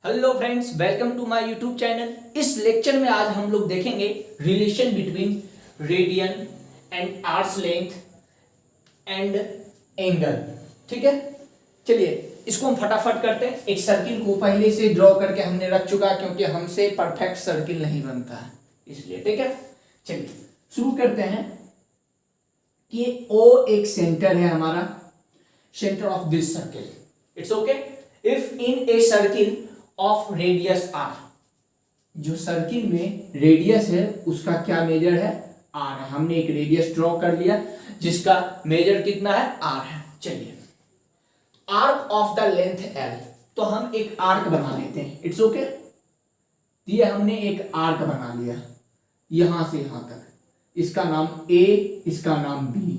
Hello friends, welcome to my YouTube channel. इस lecture में आज हम लोग देखेंगे relation between radian and arcs length and angle. ठीक है, चलिए इसको हम फटाफट करते हैं। एक सर्किल को पहले से ड्रॉ करके हमने रख चुका है क्योंकि हमसे परफेक्ट सर्किल नहीं बनता है इसलिए। ठीक है, चलिए शुरू करते हैं कि ओ एक सेंटर है हमारा, centre of this circle. It's okay if in a circle of radius R, जो सर्किल में रेडियस है उसका क्या मेजर है, आर है। हमने एक रेडियस ड्रॉ कर लिया जिसका मेजर कितना है, आर है। चलिए arc of the length L, तो हम एक आर्क बना लेते हैं। इट्स ओके, ये हमने एक आर्क बना लिया यहां से यहां तक, इसका नाम ए, इसका नाम बी।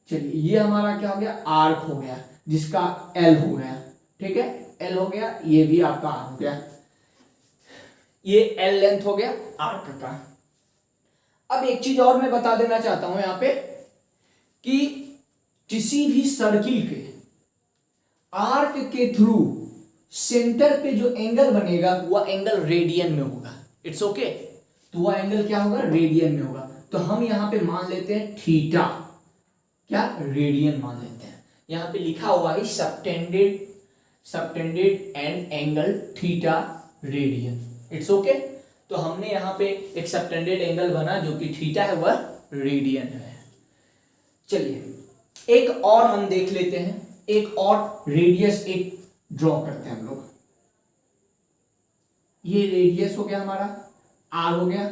चलिए ये हमारा क्या हो गया, आर्क हो गया जिसका एल हो गया। ठीक है, एल हो गया, ये भी आपका आर हो गया, ये एल लेंथ हो गया आर्क का। अब एक चीज और मैं बता देना चाहता हूं यहां पे कि किसी भी सर्किल के आर्क के थ्रू सेंटर पे जो एंगल बनेगा वह एंगल रेडियन में होगा। इट्स ओके, तो वह एंगल क्या होगा, रेडियन में होगा। तो हम यहां पे मान लेते हैं थीटा, क्या रेडियन मान लेते हैं। यहां पे लिखा हुआ है subtended and angle theta radian. It's okay, तो हमने यहां पे एक सबटेंडेड एंगल बना जो कि थीटा है, वह रेडियन है। चलिए एक और हम देख लेते हैं, एक और रेडियस एक ड्रॉ करते हैं हम लोग। ये रेडियस हो गया हमारा, आर हो गया।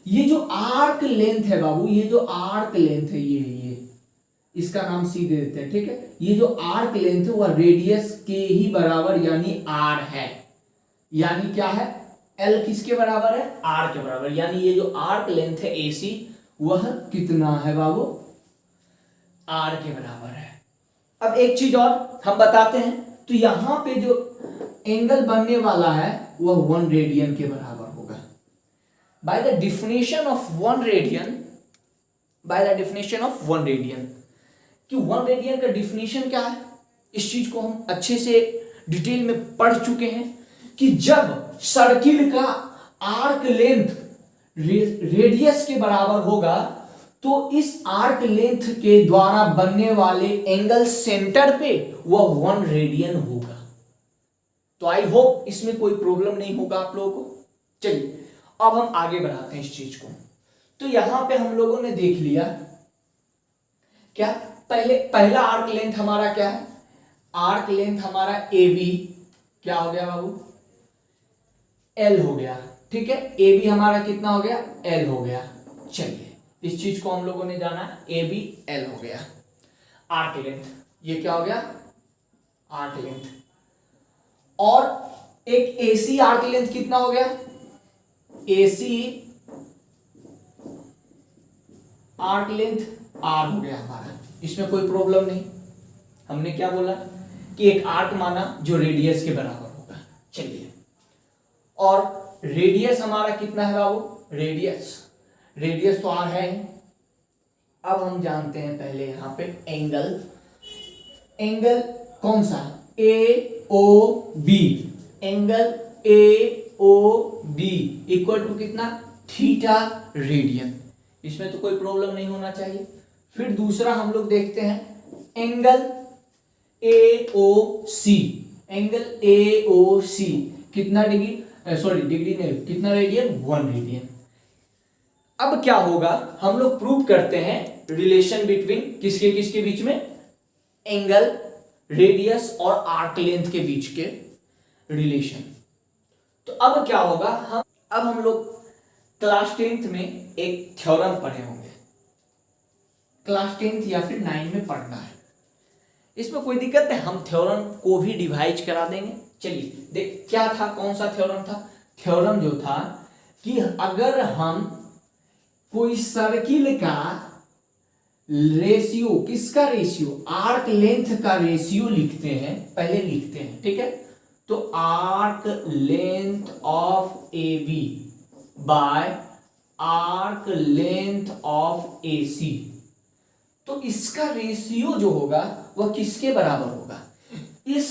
ये जो आर्क लेंथ है बाबू, ये जो आर्क लेंथ है, ये इसका नाम सी दे देते हैं। ठीक है, ये जो आर्क लेंथ है वह रेडियस के ही बराबर यानी आर है। यानी क्या है, एल किसके बराबर है, आर के बराबर। यानी ये जो आर्क लेंथ है एसी वह कितना है बाबू, आर के बराबर है। अब एक चीज और हम बताते हैं, तो यहां पे जो एंगल बनने वाला है वह 1 रेडियन के बराबर होगा। By the definition of 1 radian, कि 1 रेडियन का डिफिनेशन क्या है, इस चीज को हम अच्छे से डिटेल में पढ़ चुके हैं कि जब सर्किल का आर्क लेंथ रेडियस के बराबर होगा तो इस आर्क लेंथ के द्वारा बनने वाले एंगल सेंटर पे वह 1 रेडियन होगा। तो आई होप इसमें कोई प्रॉब्लम नहीं होगा आप लोगों को। चलिए अब हम आगे बढ़ाते हैं इस चीज को। तो यहां पे हम लोगों ने देख लिया क्या, पहला आर्क लेंथ हमारा क्या है, आर्क लेंथ हमारा ए बी क्या हो गया बाबू, एल हो गया। ठीक है, ए बी हमारा कितना हो गया, एल हो गया। चलिए इस चीज को हम लोगों ने जाना, ए बी एल हो गया। आर्क लेंथ ये क्या हो गया, आर्क लेंथ। और एक एसी आर्क लेंथ कितना हो गया, एसी आर्क लेंथ आर हो गया हमारा। इसमें कोई प्रॉब्लम नहीं। हमने क्या बोला कि एक आर्क माना जो रेडियस के बराबर होगा। चलिए, और रेडियस हमारा कितना है बाबू, रेडियस तो आर है। अब हम जानते हैं पहले यहां पे एंगल कौन सा, A O B. Angle A O B equal to कितना, थीटा रेडियन। इसमें तो कोई प्रॉब्लम नहीं होना चाहिए। फिर दूसरा हम लोग देखते हैं angle A O C. Angle A ओ सी कितना डिग्री, सॉरी डिग्री नहीं, कितना रेडियन, 1 रेडियन। अब क्या होगा, हम लोग प्रूव करते हैं रिलेशन बिटवीन किसके बीच में, एंगल रेडियस और आर्क लेंथ के बीच के रिलेशन। तो अब क्या होगा, अब हम लोग क्लास 10th में एक थ्योरम पढ़े होंगे, क्लास 10th या फिर 9 में पढ़ना है। इसमें कोई दिक्कत है, हम थ्योरम को भी डिवाइड करा देंगे। चलिए देख क्या था, कौन सा थ्योरम था, थ्योरम जो था कि अगर हम कोई सर्किल का रेशियो, किसका रेशियो, आर्क लेंथ का रेशियो लिखते हैं, पहले लिखते हैं। ठीक है, तो arc length of A B by arc length of A C, तो इसका रेशियो जो होगा वह किसके बराबर होगा, इस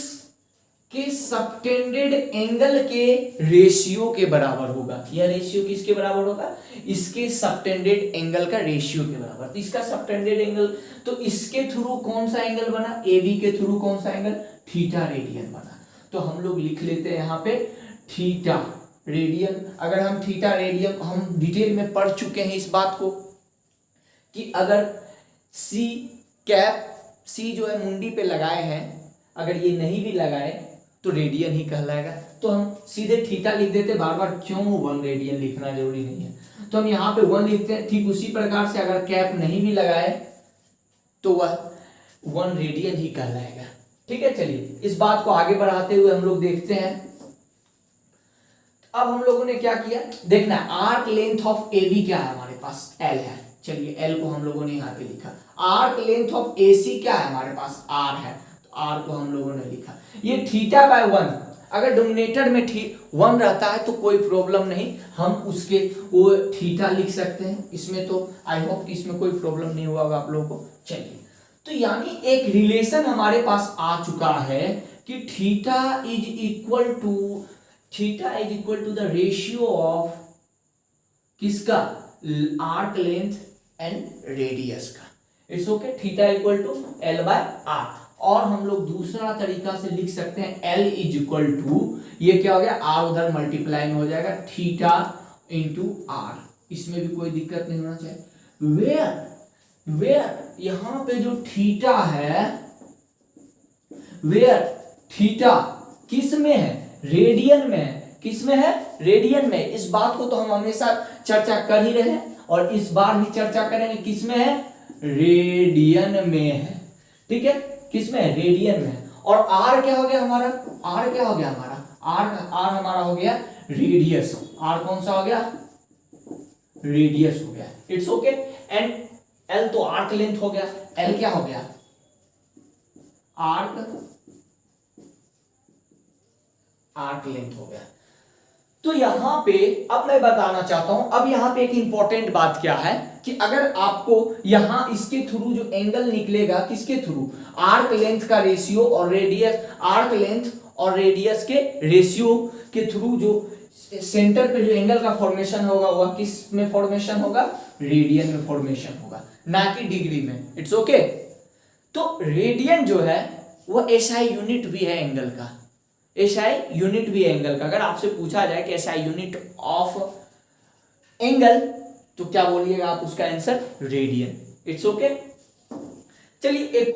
कि सबटेंडेड एंगल के रेशियो के बराबर होगा। यह रेशियो किसके बराबर होगा? इसके सबटेंडेड एंगल का रेशियो के बराबर। तो इसका सबटेंडेड एंगल, तो इसके थ्रू कौन सा एंगल बना? AB के थ्रू कौन सा एंगल? थीटा रेडियन बना। तो हम लोग लिख लेते हैं यहाँ पे थीटा रेडियन। अगर हम थीटा रेडियन, हम डिटेल में पढ़ चुके हैं इस बात को कि अगर सी कैप, सी जो है मुंडी पे लगाए हैं, अगर ये नहीं भी लगाए तो रेडियन ही कहलाएगा। तो हम सीधे थीटा लिख देते, बार बार क्यों 1 रेडियन लिखना जरूरी नहीं है। तो हम यहाँ पे 1 लिखते हैं। ठीक उसी प्रकार से अगर कैप नहीं भी लगाए तो वह 1 रेडियन ही कहलाएगा। ठीक है, चलिए इस बात को आगे बढ़ाते हुए हम लोग देखते हैं। अब हम लोगों ने क्या किया देखना है, आर्क लेंथ ऑफ AB क्या है हमारे पास? L है। चलिए L को हम लोगों ने यहाँ पे लिखा। आर्क लेंथ ऑफ AC क्या है हमारे पास? R है। तो R को हम लोगों ने लिखा। ये थीटा बाय 1, अगर डोमिनेटर में 1 रहता है तो कोई प्रॉब्लम नहीं, हम उसके वो थीटा लिख सकते हैं। इसमें तो आई होप कि इसमें कोई प्रॉब्लम नहीं हुआ होगा आप लोगों को। चलिए, तो यानी एक रिलेशन हमारे पास आ चुका है कि theta is equal to the ratio of किसका? आर्क लेंथ एंड रेडियस का। It's okay, theta equal to L by R। और हम लोग दूसरा तरीका से लिख सकते हैं L इज इक्वल टू, ये क्या हो गया? R उधर मल्टीप्लाई में हो जाएगा, थीटा इंटू R। इसमें भी कोई दिक्कत नहीं होना चाहिए। वेयर यहां पे जो थीटा है, वेयर थीटा किस में है? रेडियन में है। किस में है? रेडियन में। इस बात को तो हम हमेशा चर्चा कर ही रहे हैं और इस बार भी चर्चा करेंगे। किस में है? रेडियन में है। ठीक है, किस में है? रेडियन में है। और R क्या हो गया हमारा? R क्या हो गया हमारा? R हमारा हो गया रेडियस। R कौन सा हो गया? रेडियस हो गया। It's okay. एंड L तो आर्क लेंथ हो गया। L क्या हो गया? आर्क लेंथ हो गया। तो यहां पे अब मैं बताना चाहता हूं, अब यहां पे एक इंपॉर्टेंट बात क्या है कि अगर आपको यहां इसके थ्रू जो एंगल निकलेगा, किसके थ्रू? आर्क लेंथ का रेशियो और रेडियस, आर्क लेंथ और रेडियस के रेशियो के थ्रू जो सेंटर पे जो एंगल का फॉर्मेशन होगा वह किस में फॉर्मेशन होगा? रेडियन में फॉर्मेशन होगा, ना कि डिग्री में। It's okay. तो रेडियन जो है वह SI यूनिट भी है एंगल का। SI यूनिट भी है एंगल का। अगर आपसे पूछा जाए कि SI यूनिट ऑफ एंगल, तो क्या बोलिएगा आप उसका आंसर? रेडियन। It's okay. चलिए एक